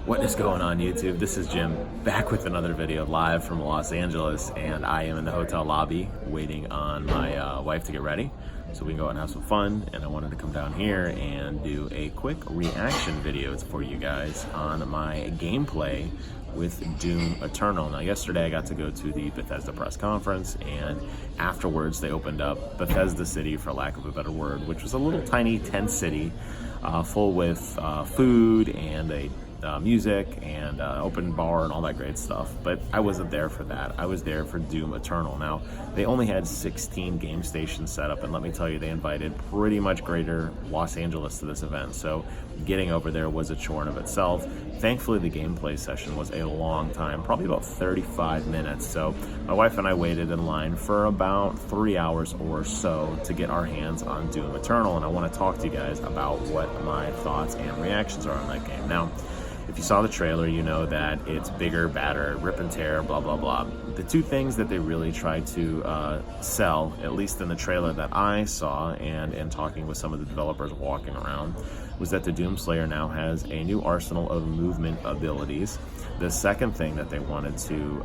What is going on YouTube? This is Jim back with another video live from Los Angeles, and I am in the hotel lobby waiting on my wife to get ready so we can go out and have some fun. And I wanted to come down here and do a quick reaction video for you guys on my gameplay with Doom Eternal. Now yesterday I got to go to the Bethesda press conference, and afterwards they opened up Bethesda City, for lack of a better word, which was a little tiny tent city full with food and a music and open bar and all that great stuff. But I wasn't there for that. I was there for Doom Eternal. Now, they only had 16 game stations set up, and let me tell you, they invited pretty much greater Los Angeles to this event, so getting over there was a chore in of itself. Thankfully, the gameplay session was a long time, probably about 35 minutes, so my wife and I waited in line for about 3 hours or so to get our hands on Doom Eternal, and I want to talk to you guys about what my thoughts and reactions are on that game. Now, if you saw the trailer, you know that it's bigger, badder, rip and tear, blah, blah, blah. The two things that they really tried to sell, at least in the trailer that I saw and talking with some of the developers walking around, was that the Doomslayer now has a new arsenal of movement abilities. The second thing that they wanted to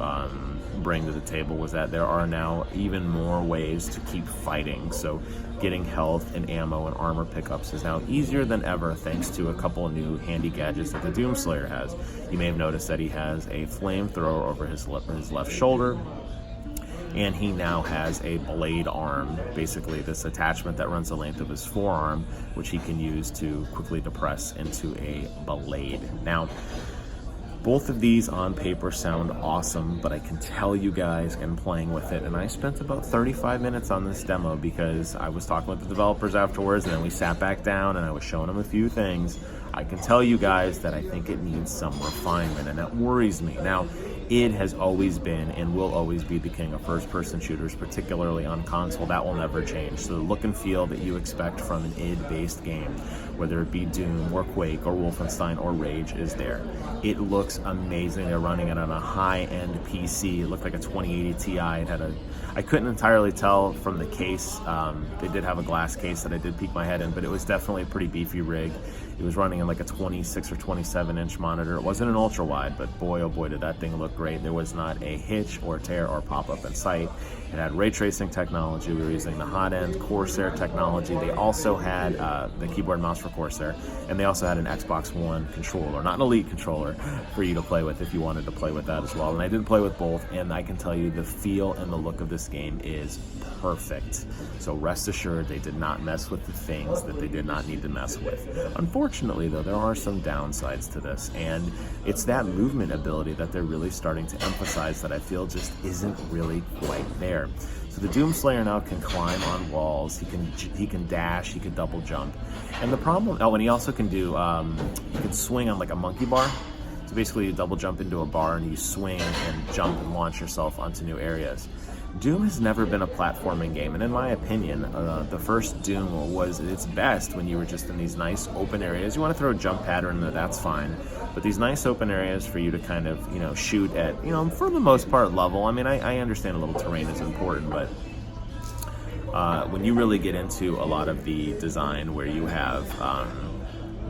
bring to the table was that there are now even more ways to keep fighting. So getting health and ammo and armor pickups is now easier than ever thanks to a couple of new handy gadgets that the Doomslayer has. You may have noticed that he has a flamethrower over his left shoulder, and he now has a blade arm, basically this attachment that runs the length of his forearm, which he can use to quickly depress into a blade. Now, both of these on paper sound awesome, but I can tell you guys, and playing with it, and I spent about 35 minutes on this demo because I was talking with the developers afterwards, and then we sat back down and I was showing them a few things. I can tell you guys that I think it needs some refinement, and that worries me. Now, id has always been and will always be the king of first-person shooters, particularly on console. That will never change. So the look and feel that you expect from an id-based game, whether it be Doom or Quake or Wolfenstein or Rage, is there. It looks amazing. They're running it on a high-end PC. It looked like a 2080 Ti. It had I couldn't entirely tell from the case. They did have a glass case that I did peek my head in, but it was definitely a pretty beefy rig. It was running in like a 26 or 27 inch monitor. It wasn't an ultra wide, but boy, oh boy, did that thing look great. There was not a hitch or tear or pop up in sight. It had ray tracing technology. We were using the hot end Corsair technology. They also had the keyboard and mouse for Corsair, and they also had an Xbox One controller, not an Elite controller, for you to play with if you wanted to play with that as well. And I did play with both, and I can tell you the feel and the look of this game is perfect. So rest assured, they did not mess with the things that they did not need to mess with. Unfortunately, though, there are some downsides to this, and it's that movement ability that they're really starting to emphasize that I feel just isn't really quite there. So the Doomslayer now can climb on walls, he can dash, he can double jump, and the problem, oh, and he also can do, he can swing on like a monkey bar. So basically you double jump into a bar and you swing and jump and launch yourself onto new areas. Doom has never been a platforming game, and in my opinion, the first Doom was its best when you were just in these nice open areas. You want to throw a jump pattern in there, that's fine, but these nice open areas for you to kind of, you know, shoot at, you know, for the most part level. I mean, I understand a little terrain is important, but when you really get into a lot of the design where you have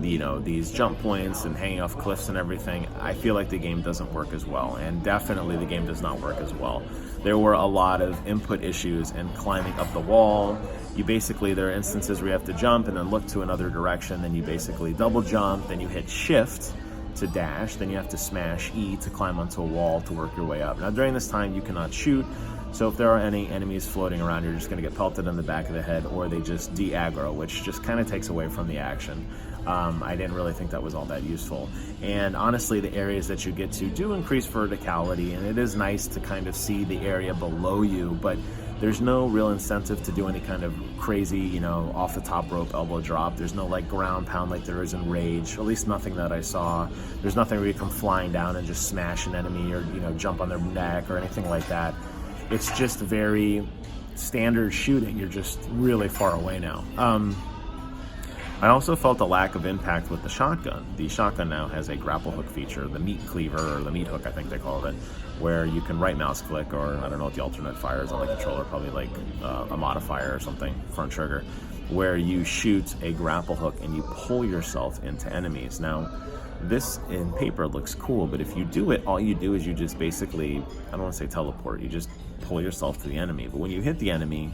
you know, these jump points and hanging off cliffs and everything, I feel like the game doesn't work as well, and definitely the game does not work as well. There were a lot of input issues in climbing up the wall. You basically, there are instances where you have to jump and then look to another direction, then you basically double jump, then you hit shift to dash, then you have to smash E to climb onto a wall to work your way up. Now during this time you cannot shoot, so if there are any enemies floating around, you're just going to get pelted in the back of the head, or they just de-aggro, which just kind of takes away from the action. I didn't really think that was all that useful. And honestly, the areas that you get to do increase verticality, and it is nice to kind of see the area below you, but there's no real incentive to do any kind of crazy, you know, off the top rope elbow drop. There's no like ground pound like there is in Rage, at least nothing that I saw. There's nothing where you come flying down and just smash an enemy or, you know, jump on their neck or anything like that. It's just very standard shooting. You're just really far away now. I also felt a lack of impact with the shotgun. The shotgun now has a grapple hook feature, the meat cleaver, or the meat hook I think they call it, where you can right mouse click, or I don't know what the alternate fire is on the controller, probably like a modifier or something, front trigger, where you shoot a grapple hook and you pull yourself into enemies. Now, This in paper looks cool, but if you do it, all you do is you just basically, I don't want to say teleport, you just pull yourself to the enemy. But when you hit the enemy,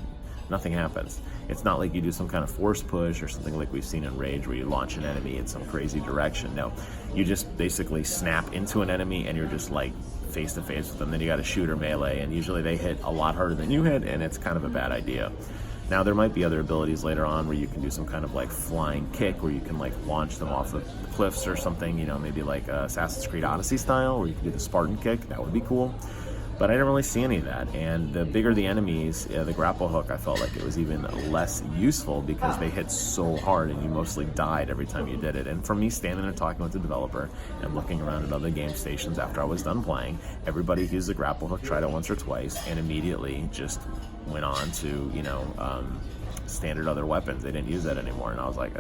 nothing happens. It's not like you do some kind of force push or something like we've seen in Rage where you launch an enemy in some crazy direction. No, you just basically snap into an enemy and you're just like face to face with them. Then you got to shoot or melee, and usually they hit a lot harder than you hit, and it's kind of a bad idea. Now there might be other abilities later on where you can do some kind of like flying kick where you can like launch them off of the cliffs or something, you know, maybe like Assassin's Creed Odyssey style, where you can do the Spartan kick. That would be cool. But I didn't really see any of that. And the bigger the enemies, the grapple hook, I felt like it was even less useful because they hit so hard and you mostly died every time you did it. And for me, standing there talking with the developer and looking around at other game stations after I was done playing, everybody used the grapple hook, tried it once or twice, and immediately just went on to, you know, standard other weapons. They didn't use that anymore. And I was like,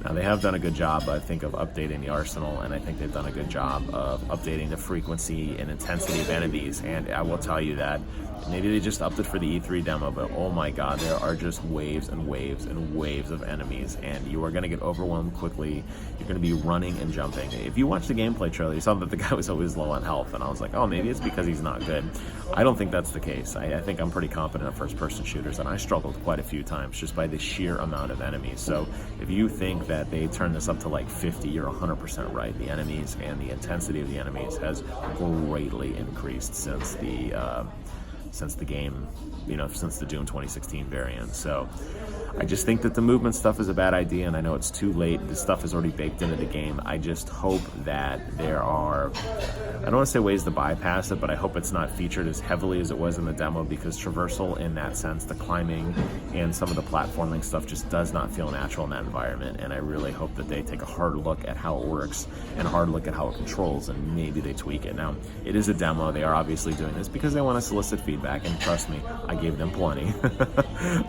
Now they have done a good job, I think, of updating the arsenal, and I think they've done a good job of updating the frequency and intensity of enemies. And I will tell you that maybe they just upped it for the E3 demo, but oh my god, there are just waves and waves and waves of enemies, and you are going to get overwhelmed quickly. You're going to be running and jumping. If you watch the gameplay trailer, you saw that the guy was always low on health, and I was like, oh, maybe it's because he's not good. I don't think that's the case. I think I'm pretty competent at first-person shooters, and I struggled quite a few times just by the sheer amount of enemies. So if you think that they turn this up to like 50, you're 100% right. The enemies and the intensity of the enemies has greatly increased since the game, you know, since the Doom 2016 variant. So I just think that the movement stuff is a bad idea, and I know it's too late. This stuff is already baked into the game. I just hope that there are, I don't want to say ways to bypass it, but I hope it's not featured as heavily as it was in the demo, because traversal in that sense, the climbing and some of the platforming stuff just does not feel natural in that environment. And I really hope that they take a hard look at how it works and a hard look at how it controls, and maybe they tweak it. Now, it is a demo. They are obviously doing this because they want to solicit feedback, and trust me, I gave them plenty.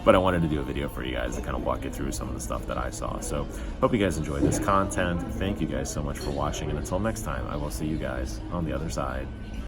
But I wanted to do a video for you guys to kind of walk you through some of the stuff that I saw. So hope you guys enjoyed this content. Thank you guys so much for watching, and until next time, I will see you guys on the other side.